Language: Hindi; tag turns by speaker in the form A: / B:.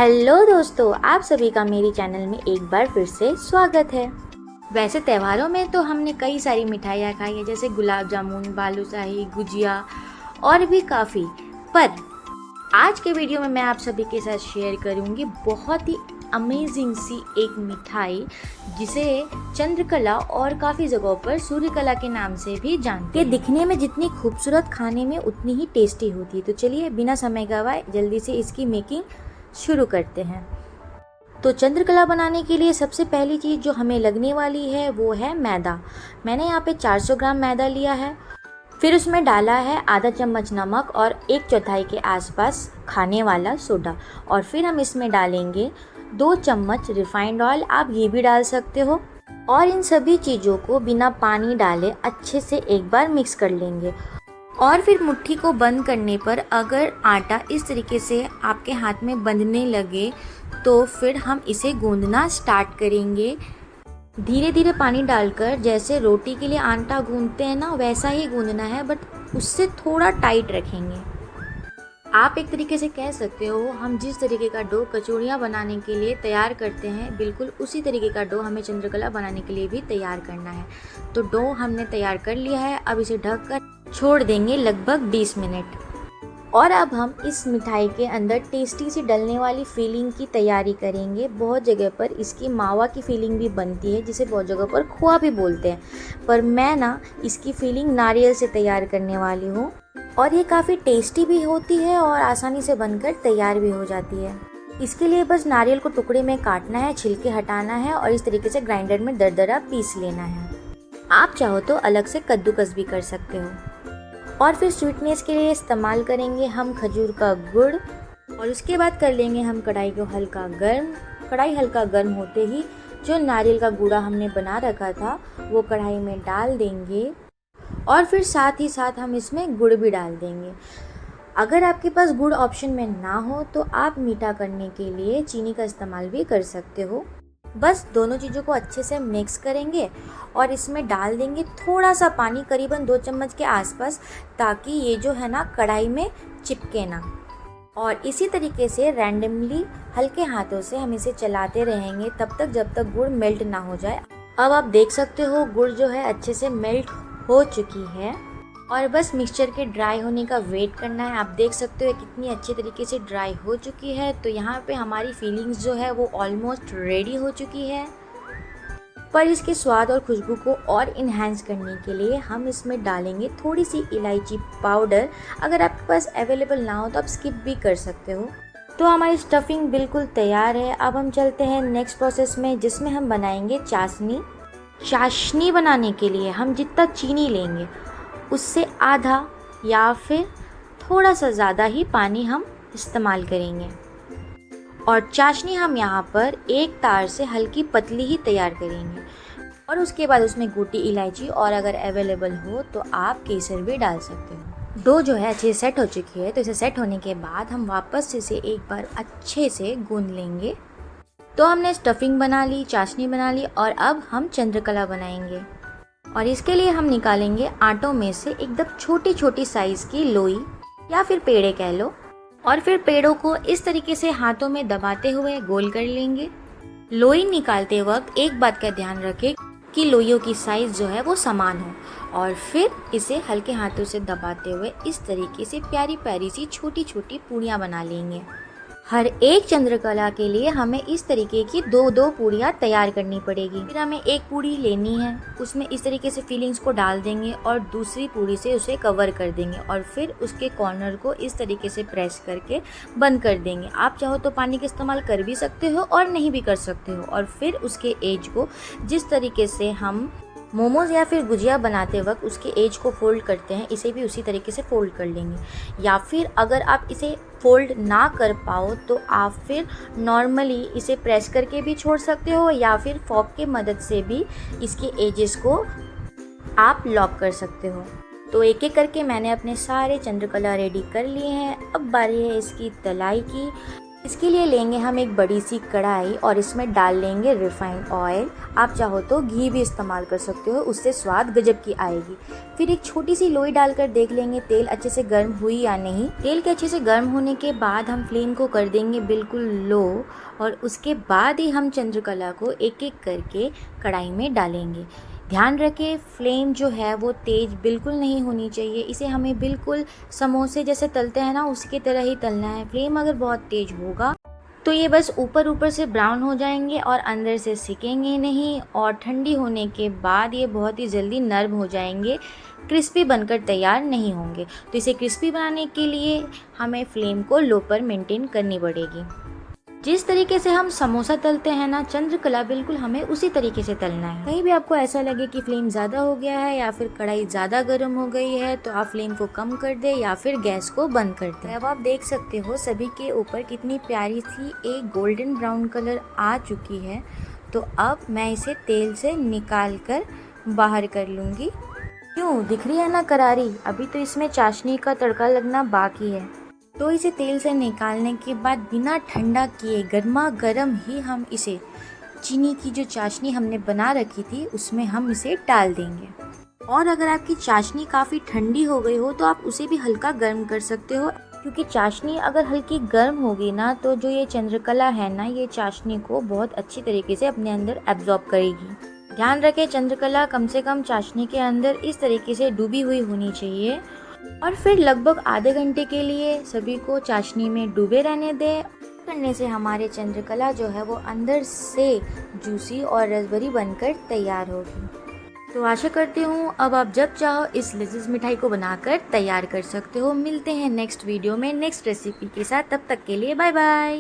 A: हेलो दोस्तों, आप सभी का मेरी चैनल में एक बार फिर से स्वागत है। वैसे त्योहारों में तो हमने कई सारी मिठाइयाँ खाई है, जैसे गुलाब जामुन, बालूशाही, गुजिया और भी काफ़ी। पर आज के वीडियो में मैं आप सभी के साथ शेयर करूँगी बहुत ही अमेजिंग सी एक मिठाई, जिसे चंद्रकला और काफ़ी जगहों पर सूर्यकला के नाम से भी जानते हैं। दिखने में जितनी खूबसूरत, खाने में उतनी ही टेस्टी होती है। तो चलिए बिना समय गवाए जल्दी से इसकी मेकिंग शुरू करते हैं। तो चंद्रकला बनाने के लिए सबसे पहली चीज़ जो हमें लगने वाली है वो है मैदा। मैंने यहाँ पे 400 ग्राम मैदा लिया है। फिर उसमें डाला है आधा चम्मच नमक और 1/4 के आसपास खाने वाला सोडा। और फिर हम इसमें डालेंगे 2 चम्मच रिफाइंड ऑयल, आप ये भी डाल सकते हो। और इन सभी चीज़ों को बिना पानी डाले अच्छे से एक बार मिक्स कर लेंगे। और फिर मुट्ठी को बंद करने पर अगर आटा इस तरीके से आपके हाथ में बंधने लगे तो फिर हम इसे गूंदना स्टार्ट करेंगे। धीरे धीरे पानी डालकर, जैसे रोटी के लिए आटा गूंदते हैं ना, वैसा ही गूंदना है, बट उससे थोड़ा टाइट रखेंगे। आप एक तरीके से कह सकते हो, हम जिस तरीके का डो कचौड़ियाँ बनाने के लिए तैयार करते हैं, बिल्कुल उसी तरीके का डो हमें चंद्रकला बनाने के लिए भी तैयार करना है। तो डो हमने तैयार कर लिया है। अब इसे ढककर छोड़ देंगे लगभग 20 मिनट। और अब हम इस मिठाई के अंदर टेस्टी सी डलने वाली फीलिंग की तैयारी करेंगे। बहुत जगह पर इसकी मावा की फीलिंग भी बनती है, जिसे बहुत जगह पर खोआ भी बोलते हैं, पर मैं ना इसकी फीलिंग नारियल से तैयार करने वाली हूँ। और ये काफ़ी टेस्टी भी होती है और आसानी से बनकर तैयार भी हो जाती है। इसके लिए बस नारियल को टुकड़े में काटना है, छिलके हटाना है और इस तरीके से ग्राइंडर में दरदरा पीस लेना है। आप चाहो तो अलग से कद्दूकस भी कर सकते हो। और फिर स्वीटनेस के लिए इस्तेमाल करेंगे हम खजूर का गुड़। और उसके बाद कर लेंगे हम कढ़ाई को हल्का गर्म। कढ़ाई हल्का गर्म होते ही जो नारियल का गुड़ा हमने बना रखा था वो कढ़ाई में डाल देंगे। और फिर साथ ही साथ हम इसमें गुड़ भी डाल देंगे। अगर आपके पास गुड़ ऑप्शन में ना हो तो आप मीठा करने के लिए चीनी का इस्तेमाल भी कर सकते हो। बस दोनों चीज़ों को अच्छे से मिक्स करेंगे और इसमें डाल देंगे थोड़ा सा पानी, करीबन 2 चम्मच के आसपास, ताकि ये जो है ना कढ़ाई में चिपके ना। और इसी तरीके से रैंडमली हल्के हाथों से हम इसे चलाते रहेंगे तब तक जब तक गुड़ मेल्ट ना हो जाए। अब आप देख सकते हो गुड़ जो है अच्छे से मेल्ट हो चुकी है और बस मिक्सचर के ड्राई होने का वेट करना है। आप देख सकते हो कितनी अच्छी तरीके से ड्राई हो चुकी है। तो यहाँ पे हमारी फीलिंग्स जो है वो ऑलमोस्ट रेडी हो चुकी है। पर इसके स्वाद और खुशबू को और इन्हेंस करने के लिए हम इसमें डालेंगे थोड़ी सी इलायची पाउडर। अगर आपके पास अवेलेबल ना हो तो आप स्किप भी कर सकते हो। तो हमारी स्टफिंग बिल्कुल तैयार है। अब हम चलते हैं नेक्स्ट प्रोसेस में, जिसमें हम बनाएंगे चाशनी। चाशनी बनाने के लिए हम जितना चीनी लेंगे उससे आधा या फिर थोड़ा सा ज़्यादा ही पानी हम इस्तेमाल करेंगे। और चाशनी हम यहाँ पर एक तार से हल्की पतली ही तैयार करेंगे। और उसके बाद उसमें गोटी इलायची और अगर अवेलेबल हो तो आप केसर भी डाल सकते हो। डो जो है अच्छे से सेट हो चुकी है। तो इसे सेट होने के बाद हम वापस से इसे एक बार अच्छे से गूंद लेंगे। तो हमने स्टफिंग बना ली, चाशनी बना ली और अब हम चंद्रकला बनाएंगे। और इसके लिए हम निकालेंगे आटों में से एकदम छोटी छोटी साइज़ की लोई या फिर पेड़े कह लो। और फिर पेड़ों को इस तरीके से हाथों में दबाते हुए गोल कर लेंगे। लोई निकालते वक्त एक बात का ध्यान रखें कि लोइयों की साइज़ जो है वो समान हो। और फिर इसे हल्के हाथों से दबाते हुए इस तरीके से प्यारी प्यारी सी छोटी छोटी पूड़ियाँ बना लेंगे। हर एक चंद्रकला के लिए हमें इस तरीके की 2-2 पूड़ियाँ तैयार करनी पड़ेगी। फिर हमें एक पूड़ी लेनी है, उसमें इस तरीके से फीलिंग्स को डाल देंगे और दूसरी पूड़ी से उसे कवर कर देंगे और फिर उसके कॉर्नर को इस तरीके से प्रेस करके बंद कर देंगे। आप चाहो तो पानी का इस्तेमाल कर भी सकते हो और नहीं भी कर सकते हो। और फिर उसके एज को जिस तरीके से हम मोमोज़ या फिर गुजिया बनाते वक्त उसके एज को फोल्ड करते हैं, इसे भी उसी तरीके से फोल्ड कर लेंगे। या फिर अगर आप इसे फोल्ड ना कर पाओ तो आप फिर नॉर्मली इसे प्रेस करके भी छोड़ सकते हो या फिर फॉर्क के मदद से भी इसके एजेस को आप लॉक कर सकते हो। तो एक एक करके मैंने अपने सारे चंद्रकला रेडी कर लिए हैं। अब बारी है इसकी तलाई की। इसके लिए लेंगे हम एक बड़ी सी कढ़ाई और इसमें डाल लेंगे रिफाइंड ऑयल। आप चाहो तो घी भी इस्तेमाल कर सकते हो, उससे स्वाद गजब की आएगी। फिर एक छोटी सी लोई डालकर देख लेंगे तेल अच्छे से गर्म हुई या नहीं। तेल के अच्छे से गर्म होने के बाद हम फ्लेम को कर देंगे बिल्कुल लो और उसके बाद ही हम चंद्रकला को एक एक करके कढ़ाई में डालेंगे। ध्यान रखें फ्लेम जो है वो तेज़ बिल्कुल नहीं होनी चाहिए, इसे हमें बिल्कुल समोसे जैसे तलते हैं ना उसकी तरह ही तलना है। फ्लेम अगर बहुत तेज़ होगा तो ये बस ऊपर ऊपर से ब्राउन हो जाएंगे और अंदर से सिकेंगे नहीं, और ठंडी होने के बाद ये बहुत ही जल्दी नरम हो जाएंगे, क्रिस्पी बनकर तैयार नहीं होंगे। तो इसे क्रिस्पी बनाने के लिए हमें फ्लेम को लो पर मेंटेन करनी पड़ेगी। जिस तरीके से हम समोसा तलते हैं ना चंद्रकला, बिल्कुल हमें उसी तरीके से तलना है। कहीं भी आपको ऐसा लगे कि फ्लेम ज़्यादा हो गया है या फिर कढ़ाई ज़्यादा गर्म हो गई है तो आप फ्लेम को कम कर दे या फिर गैस को बंद कर दे। अब आप देख सकते हो सभी के ऊपर कितनी प्यारी सी एक गोल्डन ब्राउन कलर आ चुकी है। तो अब मैं इसे तेल से निकाल कर बाहर कर लूँगी। क्यों दिख रही है ना करारी, अभी तो इसमें चाशनी का तड़का लगना बाकी है। तो इसे तेल से निकालने के बाद बिना ठंडा किए गर्मा गर्म ही हम इसे चीनी की जो चाशनी हमने बना रखी थी उसमें हम इसे डाल देंगे। और अगर आपकी चाशनी काफ़ी ठंडी हो गई हो तो आप उसे भी हल्का गर्म कर सकते हो, क्योंकि चाशनी अगर हल्की गर्म होगी ना तो जो ये चंद्रकला है ना ये चाशनी को बहुत अच्छी तरीके से अपने अंदर एब्जॉर्ब करेगी। ध्यान रखें चंद्रकला कम से कम चाशनी के अंदर इस तरीके से डूबी हुई होनी चाहिए। और फिर लगभग आधे घंटे के लिए सभी को चाशनी में डूबे रहने दें। करने से हमारे चंद्रकला जो है वो अंदर से जूसी और रसभरी बनकर तैयार होगी। तो आशा करती हूँ अब आप जब चाहो इस लजीज मिठाई को बनाकर तैयार कर सकते हो। मिलते हैं नेक्स्ट वीडियो में नेक्स्ट रेसिपी के साथ, तब तक के लिए बाय बाय।